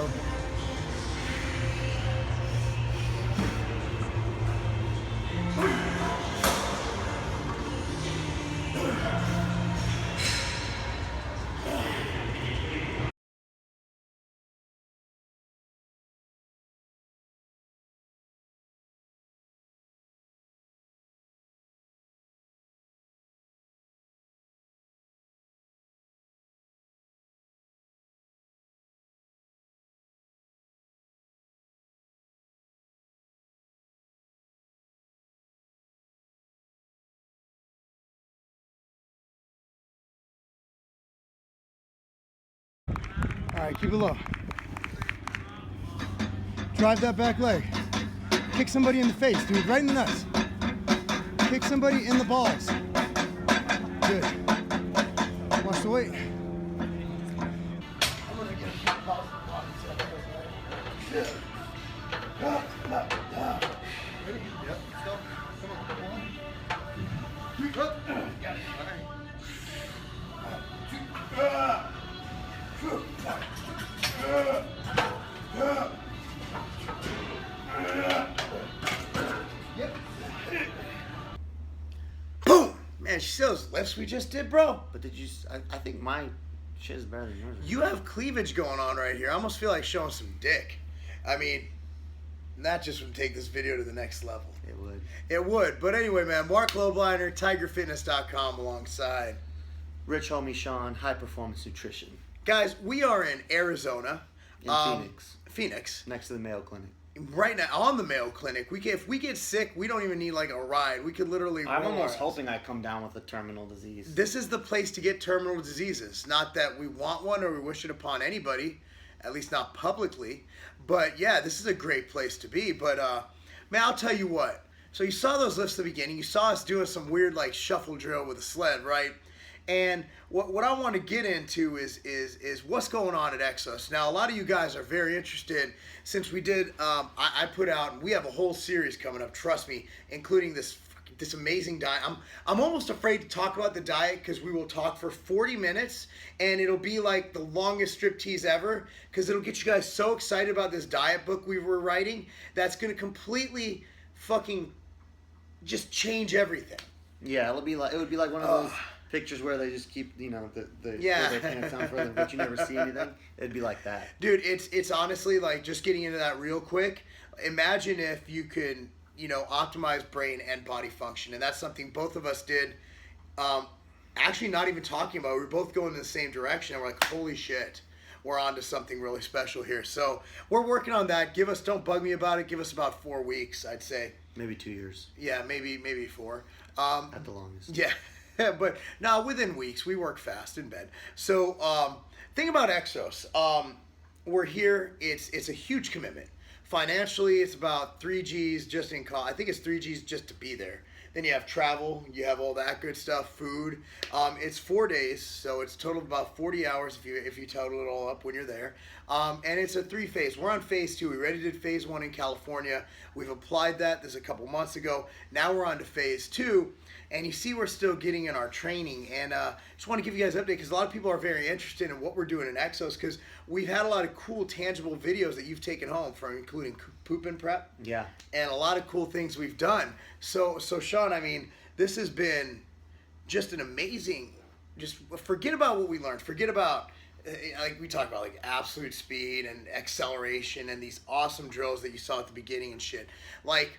go. All right, keep it low. Drive that back leg. Kick somebody in the face, dude, right in the nuts. Kick somebody in the balls. Good. Watch the weight. I'm gonna get a ready? Yep. Stop. Come on. 1, 2, got it. Yep. Boom! Man, she see those lifts we just did, bro? But did you? I think my shit is better than yours. You have cleavage going on right here. I almost feel like showing some dick. I mean, that just would take this video to the next level. It would. It would. But anyway, man, Marc Lobliner, TigerFitness.com alongside Rich homie Sean, High Performance Nutrition. Guys, we are in Arizona. In Phoenix. Phoenix. Next to the Mayo Clinic. Right now, on the Mayo Clinic. If we get sick, we don't even need like a ride. We could literally I'm almost hoping I come down with a terminal disease. This is the place to get terminal diseases. Not that we want one or we wish it upon anybody, at least not publicly. But yeah, this is a great place to be. But man, I'll tell you what. So you saw those lifts at the beginning. You saw us doing some weird like shuffle drill with a sled, right? And what I want to get into is what's going on at EXOS. Now, a lot of you guys are very interested since we did, I put out, and we have a whole series coming up, trust me, including this amazing diet. I'm almost afraid to talk about the diet because we will talk for 40 minutes and it'll be like the longest striptease ever because it'll get you guys so excited about this diet book we were writing that's going to completely fucking just change everything. Yeah, it would be like one of those pictures where they just keep, you know, yeah. their pants down further, but you never see anything. It'd be like that. Dude, it's honestly like just getting into that real quick. Imagine if you could, you know, optimize brain and body function, and that's something both of us did. Actually, not even talking about. We were both going in the same direction, and we're like, holy shit, we're on to something really special here. So we're working on that. Don't bug me about it. Give us about 4 weeks, I'd say. Maybe 2 years. Yeah, maybe 4. At the longest. Yeah. But now within weeks, we work fast in bed. So thing about EXOS, we're here. It's a huge commitment. Financially, it's about 3 G's just in cost. I think it's 3 G's just to be there. Then you have travel, you have all that good stuff, food. It's 4 days, so it's total of about 40 hours if you total it all up when you're there. And it's a 3-phase. We're on phase 2. We already did phase 1 in California. We've applied that. This is a couple months ago. Now we're on to phase 2. And you see we're still getting in our training. And just want to give you guys an update because a lot of people are very interested in what we're doing in EXOS because we've had a lot of cool, tangible videos that you've taken home from including poop and prep. Yeah. And a lot of cool things we've done. So Sean, I mean, this has been just an amazing, just forget about what we learned. Forget about, like we talked about, like absolute speed and acceleration and these awesome drills that you saw at the beginning and shit. Like,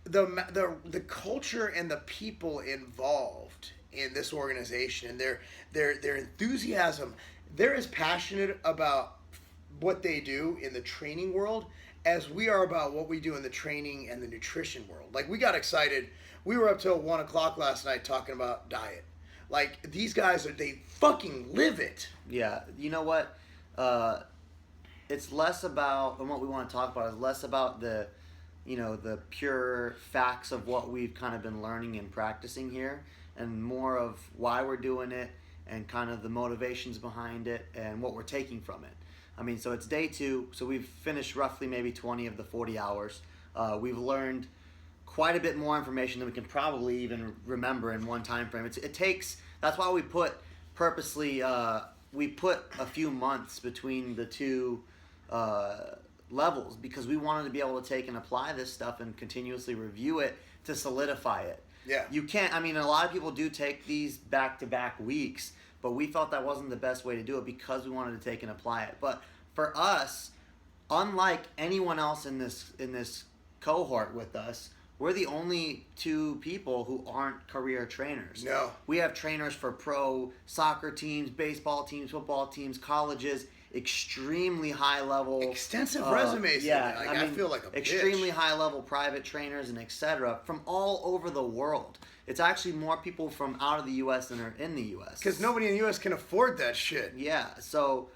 the culture and the people involved in this organization and their enthusiasm, they're as passionate about what they do in the training world as we are about what we do in the training and the nutrition world. Like, we got excited. We were up till 1 o'clock last night talking about diet. Like, these guys they fucking live it. Yeah, you know what? It's less about, and what we want to talk about is less about the pure facts of what we've kind of been learning and practicing here, and more of why we're doing it and kind of the motivations behind it and what we're taking from it. I mean, so it's day 2, so we've finished roughly maybe 20 of the 40 hours. We've learned quite a bit more information than we can probably even remember in one time frame. It takes, that's why we put purposely, we put a few months between the two levels, because we wanted to be able to take and apply this stuff and continuously review it to solidify it. Yeah. You can't, I mean, a lot of people do take these back-to-back weeks, but we felt that wasn't the best way to do it because we wanted to take and apply it. But for us, unlike anyone else in this cohort with us, we're the only two people who aren't career trainers. No. We have trainers for pro soccer teams, baseball teams, football teams, colleges, extremely high level, extensive resumes. Yeah, Like, I feel like a extremely bitch. high level private trainers and etc. from all over the world. It's actually more people from out of the U.S. than are in the U.S. Because nobody in the U.S. can afford that shit. Yeah, so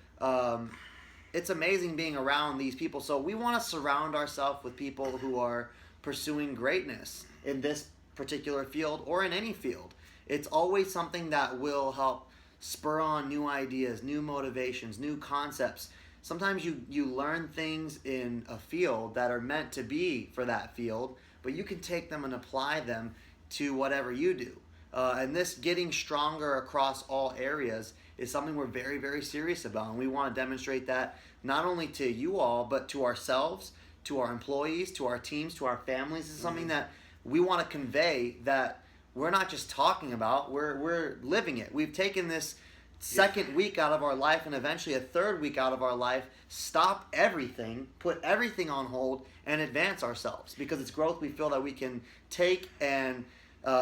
it's amazing being around these people. So we want to surround ourselves with people who are pursuing greatness in this particular field or in any field. It's always something that will help spur on new ideas, new motivations, new concepts. Sometimes you learn things in a field that are meant to be for that field, but you can take them and apply them to whatever you do. And this getting stronger across all areas is something we're very, very serious about. And we want to demonstrate that not only to you all, but to ourselves, to our employees, to our teams, to our families. This is something that we want to convey, that we're not just talking about, we're living it. We've taken this second week out of our life and eventually a third week out of our life, stop everything, put everything on hold, and advance ourselves, because it's growth we feel that we can take, and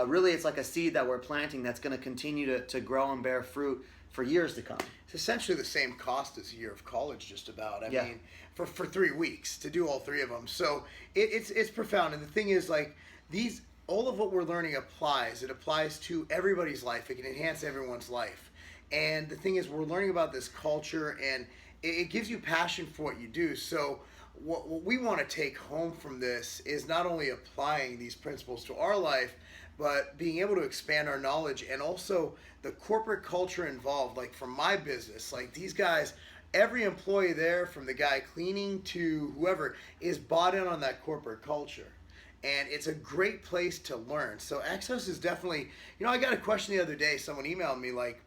really it's like a seed that we're planting that's going to continue to grow and bear fruit for years to come. It's essentially the same cost as a year of college, just about. I Yeah. mean, for 3 weeks to do all three of them. So it's profound. And the thing is, like, all of what we're learning applies. It applies to everybody's life. It can enhance everyone's life. And the thing is, we're learning about this culture, and it gives you passion for what you do. So what we want to take home from this is not only applying these principles to our life, but being able to expand our knowledge, and also the corporate culture involved. Like, from my business, like, these guys, every employee there, from the guy cleaning to whoever, is bought in on that corporate culture. And it's a great place to learn. So EXOS is definitely, I got a question the other day. Someone emailed me, like,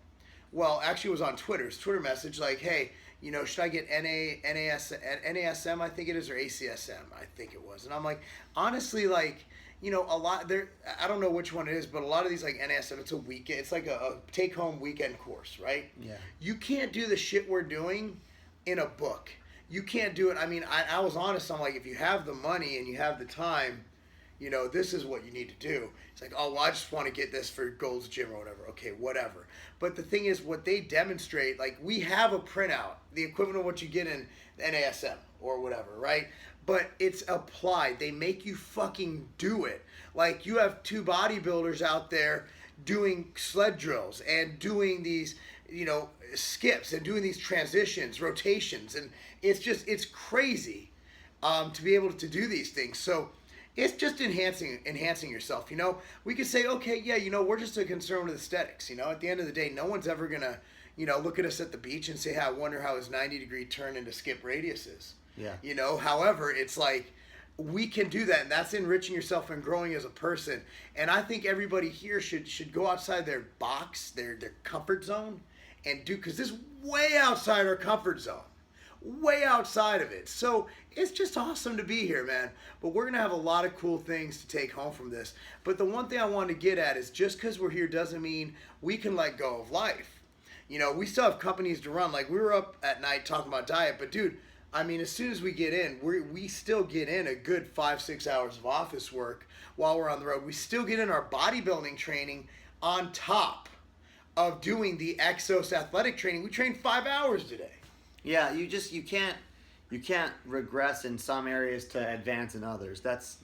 well, actually it was on Twitter's Twitter message, like, hey, should I get NASM, I think it is, or ACSM, I think it was. And I'm like, honestly, like, a lot there, I don't know which one it is, but a lot of these, like NASM, it's a weekend, it's like a take-home weekend course, right? Yeah. You can't do the shit we're doing in a book. You can't do it. I mean, I was honest. I'm like, if you have the money and you have the time, this is what you need to do. It's like, oh, well, I just want to get this for Gold's Gym or whatever. Okay, whatever. But the thing is, what they demonstrate, like, we have a printout, the equivalent of what you get in NASM or whatever, right? But it's applied. They make you fucking do it. Like, you have two bodybuilders out there doing sled drills and doing these, skips and doing these transitions, rotations. And it's crazy to be able to do these things. So it's just enhancing yourself. We could say, okay, yeah, we're just concerned with aesthetics. At the end of the day, no one's ever going to, look at us at the beach and say, hey, I wonder how his 90-degree turn into skip radius is. Yeah. However, it's like, we can do that, and that's enriching yourself and growing as a person. And I think everybody here should go outside their box, their comfort zone, and do, because this is way outside our comfort zone. Way outside of it. So it's just awesome to be here, man. But we're going to have a lot of cool things to take home from this. But the one thing I wanted to get at is, just because we're here doesn't mean we can let go of life. We still have companies to run. Like, we were up at night talking about diet, but dude, I mean, as soon as we get in, we still get in a good 5-6 hours of office work while we're on the road. We still get in our bodybuilding training on top of doing the EXOS athletic training. We train 5 hours today. Yeah, you can't regress in some areas to advance in others. That's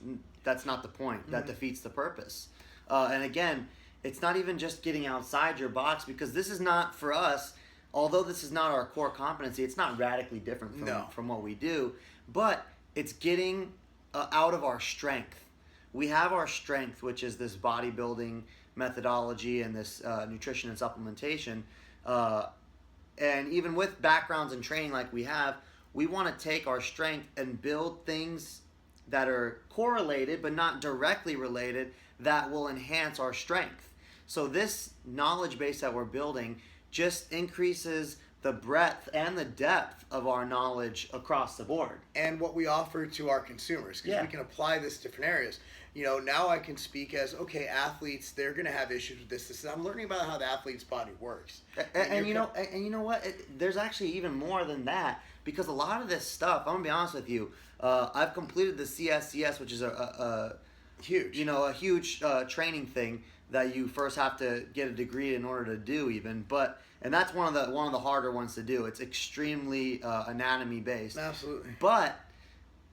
not the point. That defeats the purpose. And again, it's not even just getting outside your box, because this is not, for us, although this is not our core competency, it's not radically different from what we do, but it's getting out of our strength. We have our strength, which is this bodybuilding methodology and this nutrition and supplementation. And even with backgrounds in training like we have, we want to take our strength and build things that are correlated but not directly related that will enhance our strength. So this knowledge base that we're building just increases the breadth and the depth of our knowledge across the board. And what we offer to our consumers, because Yeah. we can apply this to different areas. You know, now I can speak as, okay, athletes, they're going to have issues with this. I'm learning about how the athlete's body works. And you know what? There's actually even more than that, because a lot of this stuff, I'm gonna be honest with you, I've completed the CSCS, which is a Huge. a huge training thing that you first have to get a degree in order to do, even. And that's one of the harder ones to do. It's extremely anatomy based. Absolutely. But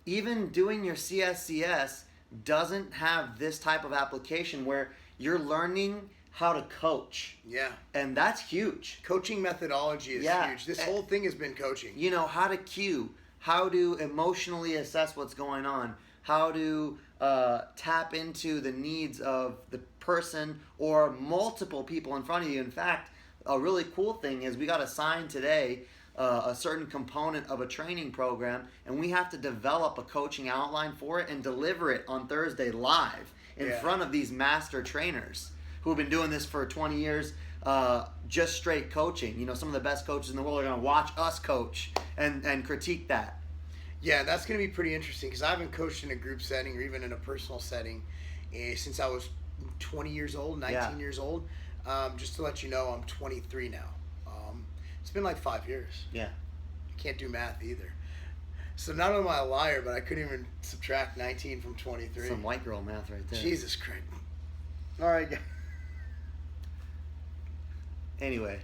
even doing your CSCS doesn't have this type of application where you're learning how to coach. Yeah. And that's huge. Coaching methodology is huge. This whole thing has been coaching. You know, how to cue, how to emotionally assess what's going on, how to tap into the needs of the person or multiple people in front of you. In fact, a really cool thing is we got assigned today a certain component of a training program, and we have to develop a coaching outline for it and deliver it on Thursday live in front of these master trainers who have been doing this for 20 years, just straight coaching. You know, some of the best coaches in the world are going to watch us coach and critique that. Yeah, that's going to be pretty interesting, because I haven't coached in a group setting or even in a personal setting since I was 20 years old, 19 years old. Just to let you know, I'm 23 now. It's been like 5 years. Yeah. I can't do math either. So not only am I a liar, but I couldn't even subtract 19 from 23. Some white girl math right there. Jesus Christ. All right, guys. Anyway.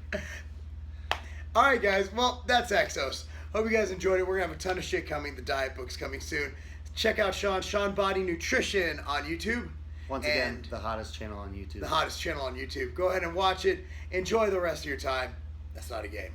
All right, guys. Well, that's EXOS. Hope you guys enjoyed it. We're going to have a ton of shit coming. The diet book's coming soon. Check out Sean Body Nutrition on YouTube. Once again, the hottest channel on YouTube. The hottest channel on YouTube. Go ahead and watch it. Enjoy the rest of your time. That's not a game.